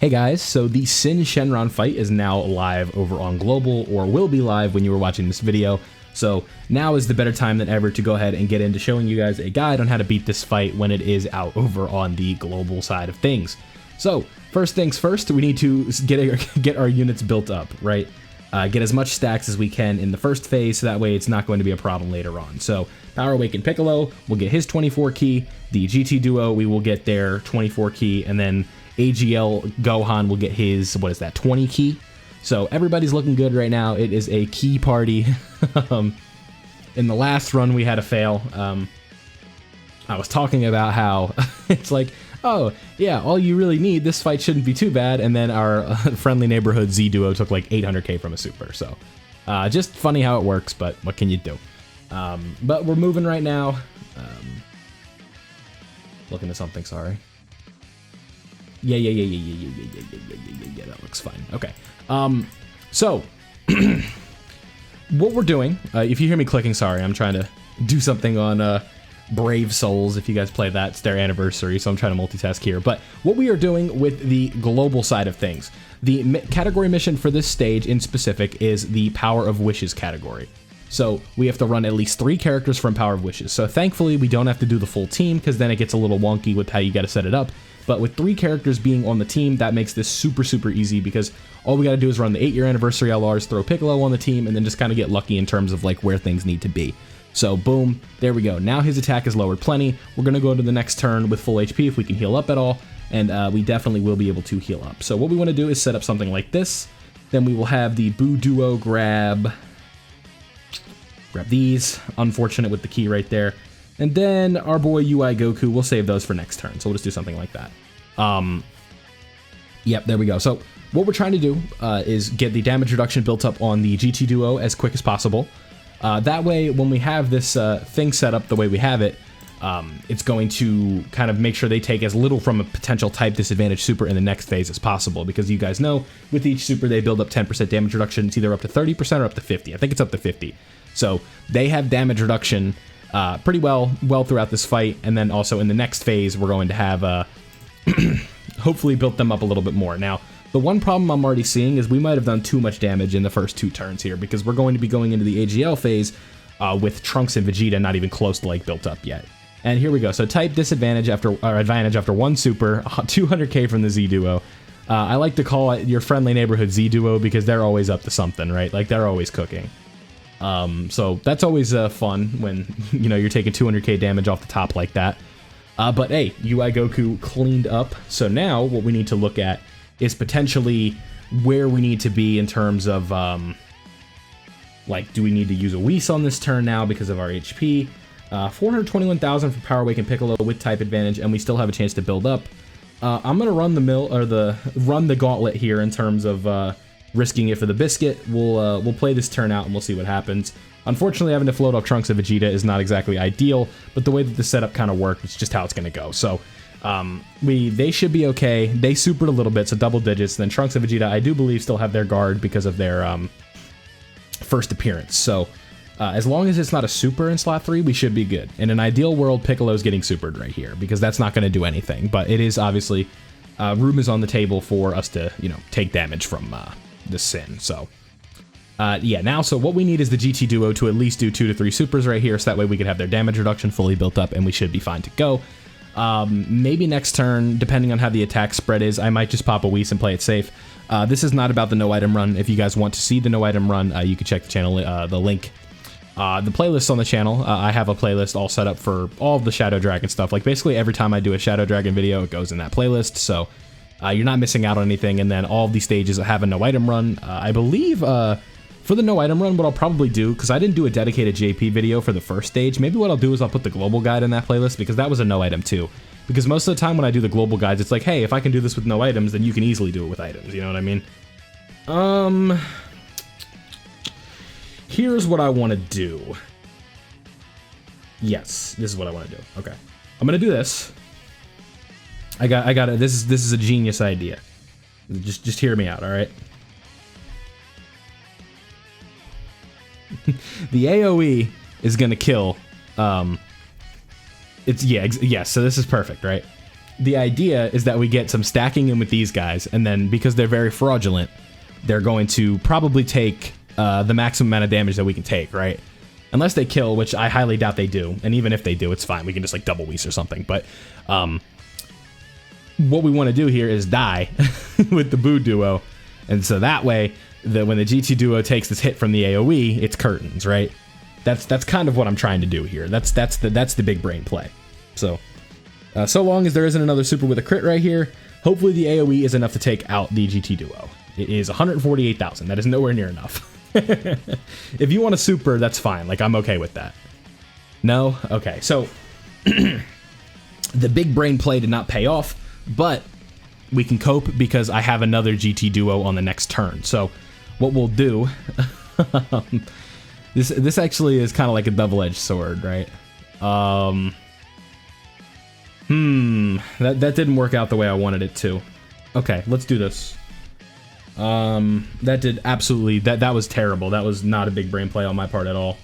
Hey guys, so the SYN Shenron fight is now live over on Global, or will be live when you are watching this video. So now is the better time than ever to go ahead and get into showing you guys a guide on how to beat this fight when it is out over on the Global side of things. So first things first, we need to get our units built up, right? Get as much stacks as we can in the first phase, so that way it's not going to be a problem later on. So Power Awakened Piccolo will get his 24 key, the GT Duo, we will get their 24 key, and then AGL Gohan will get his, 20 key. So everybody's looking good right now. It is a key party. In the last run we had a fail. I was talking about how it's like, oh yeah, all you really need, this fight shouldn't be too bad, and then our friendly neighborhood Z Duo took like 800k from a super. So just funny how it works, but what can you do? But we're moving right now. Looking at something, sorry. Yeah, that looks fine. Okay. So, what we're doing, if you hear me clicking, sorry, I'm trying to do something on Brave Souls. If you guys play that, it's their anniversary, so I'm trying to multitask here. But what we are doing with the global side of things, the category mission for this stage in specific is the Power of Wishes category. So we have to run at least 3 characters from Power of Wishes. So thankfully, we don't have to do the full team, because then it gets a little wonky with how you got to set it up. But with 3 characters being on the team, that makes this super easy, because all we got to do is run the 8-year anniversary LRs, throw Piccolo on the team, and then just kind of get lucky in terms of like where things need to be. So boom, there we go. Now his attack is lowered plenty. We're going to go to the next turn with full HP if we can heal up at all, and we definitely will be able to heal up. So what we want to do is set up something like this. Then we will have the Boo Duo grab these. Unfortunate with the key right there. And then our boy UI Goku, we'll save those for next turn. So we'll just do something like that. Yep, there we go. So what we're trying to do is get the damage reduction built up on the GT Duo as quick as possible. That way, when we have this thing set up the way we have it, it's going to kind of make sure they take as little from a potential type disadvantage super in the next phase as possible. Because you guys know, with each super, they build up 10% damage reduction. It's either up to 30% or up to 50. I think it's up to 50. So they have damage reduction pretty well throughout this fight, and then also in the next phase we're going to have hopefully built them up a little bit more. Now the one problem I'm already seeing is we might have done too much damage in the first 2 turns here, because we're going to be going into the AGL phase with Trunks and Vegeta not even close to like built up yet. And here we go. So type disadvantage after, or advantage after 1 super, 200k from the Z Duo. I like to call it your friendly neighborhood Z Duo, because they're always up to something, right? Like they're always cooking. So that's always fun when, you know, you're taking 200k damage off the top like that. But hey, UI Goku cleaned up. So now what we need to look at is potentially where we need to be in terms of, like, do we need to use a Whis on this turn now because of our HP? 421,000 for Power Awakened Piccolo with type advantage, and we still have a chance to build up. I'm gonna run the gauntlet here in terms of risking it for the biscuit. We'll play this turn out and we'll see what happens. Unfortunately, having to float off Trunks of Vegeta is not exactly ideal, but the way that the setup kind of worked, it's just how it's gonna go. So they should be okay. They supered a little bit, so double digits. Then Trunks of Vegeta, I do believe, still have their guard because of their first appearance. So as long as it's not a super in slot 3, we should be good. In an ideal world, Piccolo's getting supered right here, because that's not going to do anything. But it is obviously, room is on the table for us to, you know, take damage from the SYN. So yeah, now, so what we need is the GT Duo to at least do 2 to 3 supers right here, so that way we can have their damage reduction fully built up, and we should be fine to go. Maybe next turn, depending on how the attack spread is, I might just pop a Whis and play it safe. This is not about the no item run. If you guys want to see the no item run, you can check the channel, the link. The playlists on the channel, I have a playlist all set up for all of the Shadow Dragon stuff. Like basically every time I do a Shadow Dragon video, it goes in that playlist, so you're not missing out on anything. And then all of these stages have a no item run. I believe for the no item run, what I'll probably do, because I didn't do a dedicated JP video for the first stage, maybe what I'll do is I'll put the global guide in that playlist, because that was a no item too. Because most of the time when I do the global guides, it's like, hey, if I can do this with no items, then you can easily do it with items, you know what I mean? Here's what I want to do. Yes, this is what I want to do. Okay, I'm gonna do this. I got it. This is a genius idea. Just hear me out, all right? The AOE is gonna kill. Yes. So this is perfect, right? the idea is that we get some stacking in with these guys, and then because they're very fraudulent, they're going to probably take the maximum amount of damage that we can take, right? Unless they kill, which I highly doubt they do. And even if they do, it's fine. We can just like double Whis or something. But what we want to do here is die with the Boo Duo. And so that way, when the GT Duo takes this hit from the AoE, it's curtains, right? That's kind of what I'm trying to do here. That's the big brain play. So long as there isn't another super with a crit right here, hopefully the AoE is enough to take out the GT Duo. It is 148,000. That is nowhere near enough. If you want a super, that's fine. Like, I'm okay with that. No? Okay, so the big brain play did not pay off, but we can cope because I have another GT Duo on the next turn. So what we'll do, this actually is kind of like a double-edged sword, right? That didn't work out the way I wanted it to. Okay, let's do this. That did absolutely, that was terrible. That was not a big brain play on my part at all.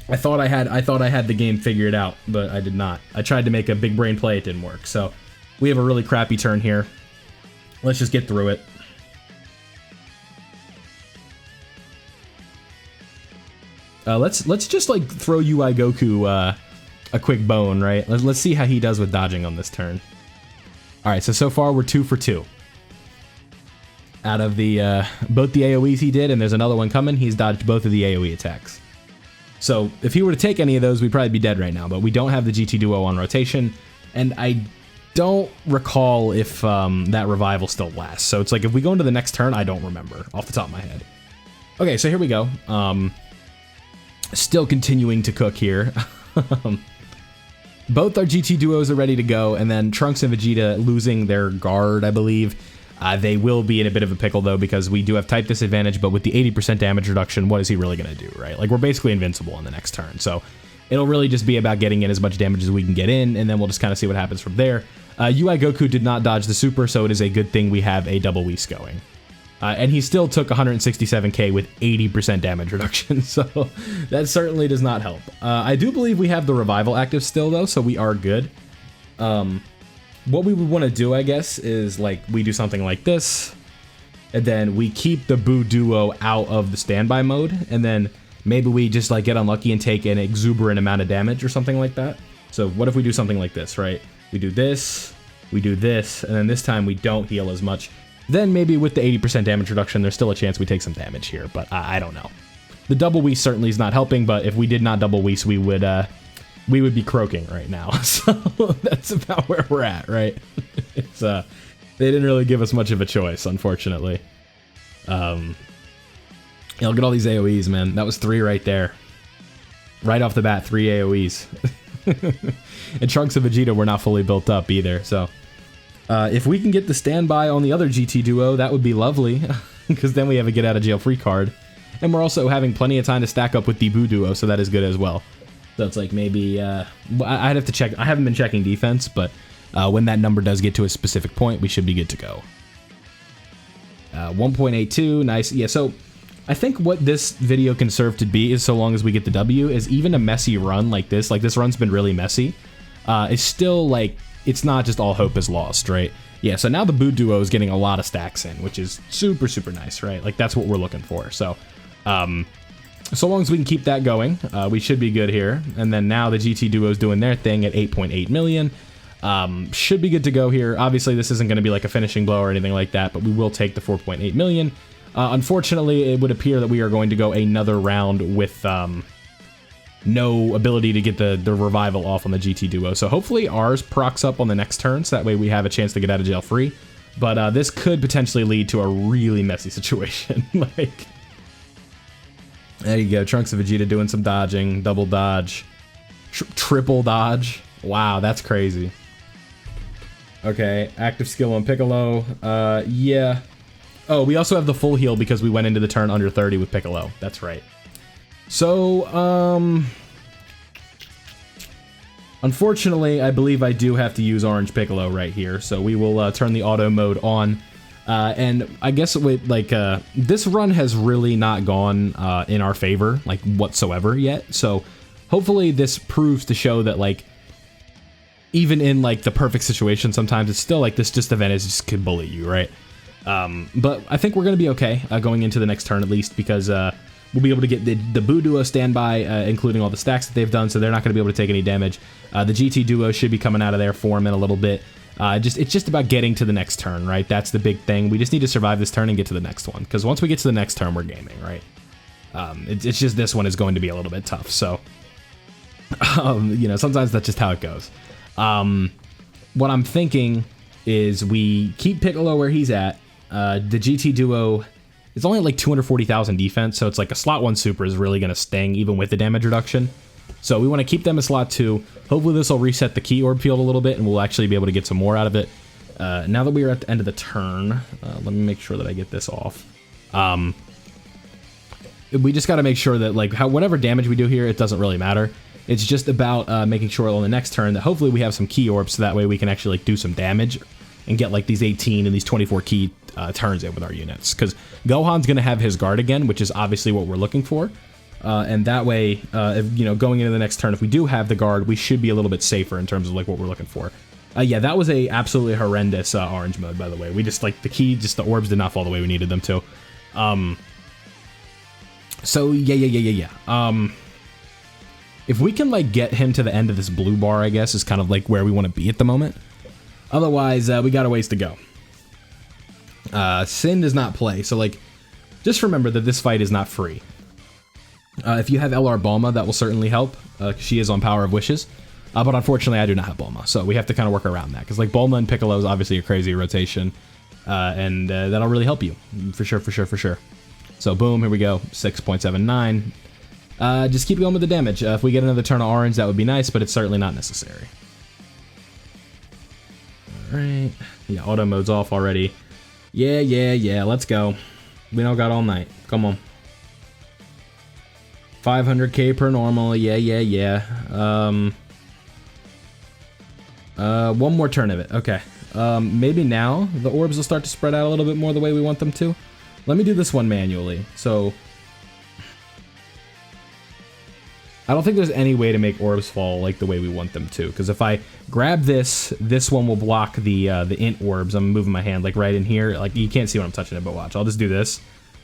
I thought I had the game figured out, but I did not. I tried to make a big brain play, it didn't work. So we have a really crappy turn here. Let's just get through it. Let's just like throw UI Goku a quick bone, right? Let's see how he does with dodging on this turn. All right, so far we're 2 for 2. Out of the both the AoEs he did, and there's another one coming, he's dodged both of the AoE attacks. So if he were to take any of those, we'd probably be dead right now, but we don't have the GT Duo on rotation, and I don't recall if that revival still lasts. So it's like if we go into the next turn, I don't remember off the top of my head. Okay, so here we go. Still continuing to cook here. Both our GT Duos are ready to go, and then Trunks and Vegeta losing their guard, I believe. They will be in a bit of a pickle, though, because we do have type disadvantage, but with the 80% damage reduction, what is he really going to do, right? Like, we're basically invincible on the next turn, so it'll really just be about getting in as much damage as we can get in, and then we'll just kind of see what happens from there. UI Goku did not dodge the super, so it is a good thing we have a double Whis going. And he still took 167k with 80% damage reduction, so that certainly does not help. I do believe we have the revival active still, though, so we are good. What we would want to do, I guess, is like we do something like this, and then we keep the Boo Duo out of the standby mode, and then maybe we just like get unlucky and take an exuberant amount of damage or something like that. So what if we do something like this, right? We do this, and then this time we don't heal as much. Then maybe with the 80% damage reduction, there's still a chance we take some damage here, but I don't know. The double Whis certainly is not helping, but if we did not double Whis, we would be croaking right now. So that's about where we're at, right? It's they didn't really give us much of a choice, unfortunately. Yeah, look at all these AoEs, man. That was 3 right there. Right off the bat, 3 AoEs. And Trunks and Vegeta were not fully built up either, so if we can get the standby on the other GT Duo, that would be lovely, because then we have a get out of jail free card. And we're also having plenty of time to stack up with the Boo Duo, so that is good as well. So it's like maybe, I'd have to check. I haven't been checking defense, but when that number does get to a specific point, we should be good to go. 1.82, nice. Yeah, so I think what this video can serve to be is, so long as we get the W, is even a messy run like this run's been really messy, it's still like, it's not just all hope is lost, right? Yeah, so now the Boo Duo is getting a lot of stacks in, which is super, super nice, right? Like, that's what we're looking for. So, so long as we can keep that going, we should be good here. And then now the GT Duo is doing their thing at 8.8 million. Should be good to go here. Obviously, this isn't going to be like a finishing blow or anything like that, but we will take the 4.8 million. Unfortunately, it would appear that we are going to go another round with no ability to get the revival off on the GT Duo. So hopefully ours procs up on the next turn, so that way we have a chance to get out of jail free. But this could potentially lead to a really messy situation. Like, there you go, Trunks and Vegeta doing some dodging, double dodge, triple dodge. Wow, that's crazy. Okay, active skill on Piccolo. Yeah. Oh, we also have the full heal because we went into the turn under 30 with Piccolo. That's right. So, unfortunately, I believe I do have to use Orange Piccolo right here. So we will turn the auto mode on. And I guess with like this run has really not gone in our favor, like whatsoever yet. So hopefully this proves to show that like even in like the perfect situation, sometimes it's still like this just event is just could bully you, right? But I think we're going to be okay going into the next turn at least, because we'll be able to get the Boo Duo standby, including all the stacks that they've done, so they're not going to be able to take any damage. The GT Duo should be coming out of their form in a little bit. It's just about getting to the next turn, right? That's the big thing. We just need to survive this turn and get to the next one, because once we get to the next turn, we're gaming, right? It's just this one is going to be a little bit tough, so you know, sometimes that's just how it goes. What I'm thinking is we keep Piccolo where he's at. The GT Duo is only like 240,000 defense, so it's like a slot 1 super is really going to sting even with the damage reduction. So we want to keep them in slot 2. Hopefully this will reset the key orb field a little bit, and we'll actually be able to get some more out of it. Now that we are at the end of the turn, let me make sure that I get this off. We just got to make sure that like whatever damage we do here, it doesn't really matter. It's just about making sure on the next turn that hopefully we have some key orbs, so that way we can actually like do some damage and get like these 18 and these 24 key turns in with our units. Because Gohan's going to have his guard again, which is obviously what we're looking for. And that way, if, you know, going into the next turn, if we do have the guard, we should be a little bit safer in terms of like what we're looking for. Yeah, that was a absolutely horrendous orange mode, by the way. We just like the orbs did not fall the way we needed them to. So yeah. If we can like get him to the end of this blue bar, I guess is kind of like where we want to be at the moment. Otherwise, we got a ways to go. SYN does not play, so like, just remember that this fight is not free. If you have LR Bulma, that will certainly help. She is on Power of Wishes. But unfortunately, I do not have Bulma, so we have to kind of work around that. Because like Bulma and Piccolo is obviously a crazy rotation. And that'll really help you. For sure. So boom, here we go. 6.79. Just keep going with the damage. If we get another turn of orange, that would be nice, but it's certainly not necessary. Alright. Yeah, auto mode's off already. Yeah, let's go. We don't got all night. Come on. 500k per normal. Yeah. One more turn of it. Okay. Maybe now the orbs will start to spread out a little bit more the way we want them to. Let me do this one manually. So I don't think there's any way to make orbs fall like the way we want them to, because if I grab this one will block the int orbs. I'm moving my hand like right in here. Like you can't see when I'm touching it, but watch. I'll just do this,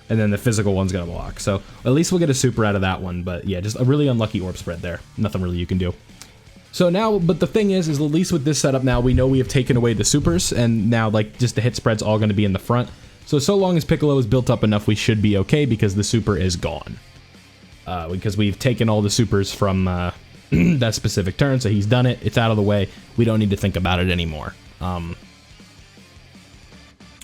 and then the physical one's gonna block. So at least we'll get a super out of that one. But yeah, just a really unlucky orb spread there. Nothing really you can do. So now, but the thing is at least with this setup now, we know we have taken away the supers, and now like just the hit spread's all gonna be in the front. So long as Piccolo is built up enough, we should be okay, because the super is gone. Because we've taken all the supers from that specific turn, so he's done it. It's out of the way. We don't need to think about it anymore.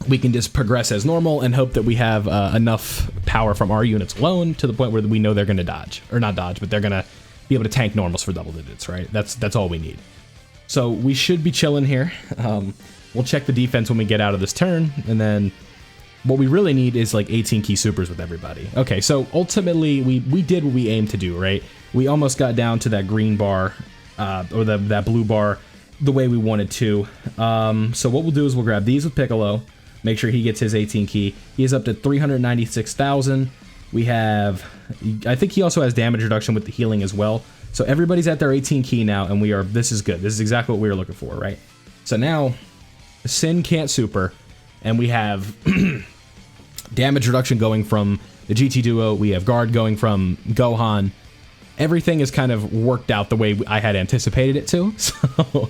We can just progress as normal and hope that we have enough power from our units alone to the point where we know they're going to dodge. Or not dodge, but they're going to be able to tank normals for double digits, right? That's all we need. So we should be chilling here. We'll check the defense when we get out of this turn, and then what we really need is like 18 key supers with everybody. Okay, so ultimately we did what we aimed to do, right? We almost got down to that green bar, or that blue bar, the way we wanted to. So what we'll do is we'll grab these with Piccolo, make sure he gets his 18 key. He is up to 396,000. We have, I think he also has damage reduction with the healing as well. So everybody's at their 18 key now, and this is good. This is exactly what we were looking for, right? So now, SYN can't super, and we have damage reduction going from the GT Duo. We have guard going from Gohan. Everything is kind of worked out the way I had anticipated it to. So,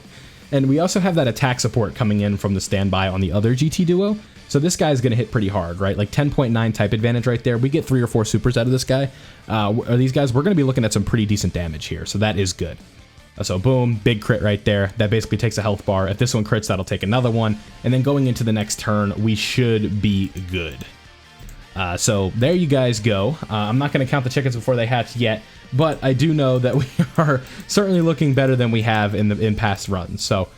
and we also have that attack support coming in from the standby on the other GT Duo. So this guy's going to hit pretty hard, right? Like 10.9 type advantage right there. We get 3 or 4 supers out of this guy. Or these guys, we're going to be looking at some pretty decent damage here. So that is good. So boom, big crit right there. That basically takes a health bar. If this one crits, that'll take another one. And then going into the next turn, we should be good. So there you guys go. I'm not going to count the chickens before they hatch yet, but I do know that we are certainly looking better than we have in past runs. So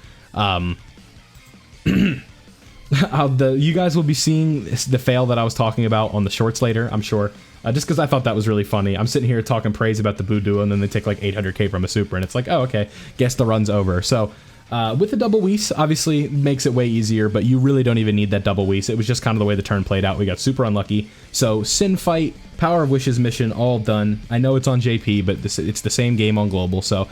you guys will be seeing the fail that I was talking about on the shorts later, I'm sure. Just because I thought that was really funny. I'm sitting here talking praise about the Boo Duo, and then they take like 800k from a super, and it's like, oh, okay, guess the run's over. So with the double Whis, obviously makes it way easier, but you really don't even need that double Whis. It was just kind of the way the turn played out. We got super unlucky. So SYN fight, Power of Wishes mission, all done. I know it's on JP, but it's the same game on global. So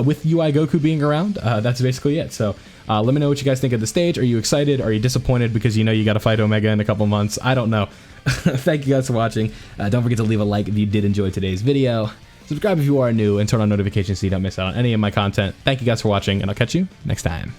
with UI Goku being around. That's basically it. So let me know what you guys think of the stage. Are you excited? Are you disappointed because you know you got to fight Omega in a couple months? I don't know. Thank you guys for watching. Don't forget to leave a like if you did enjoy today's video. Subscribe if you are new, and turn on notifications so you don't miss out on any of my content. Thank you guys for watching, and I'll catch you next time.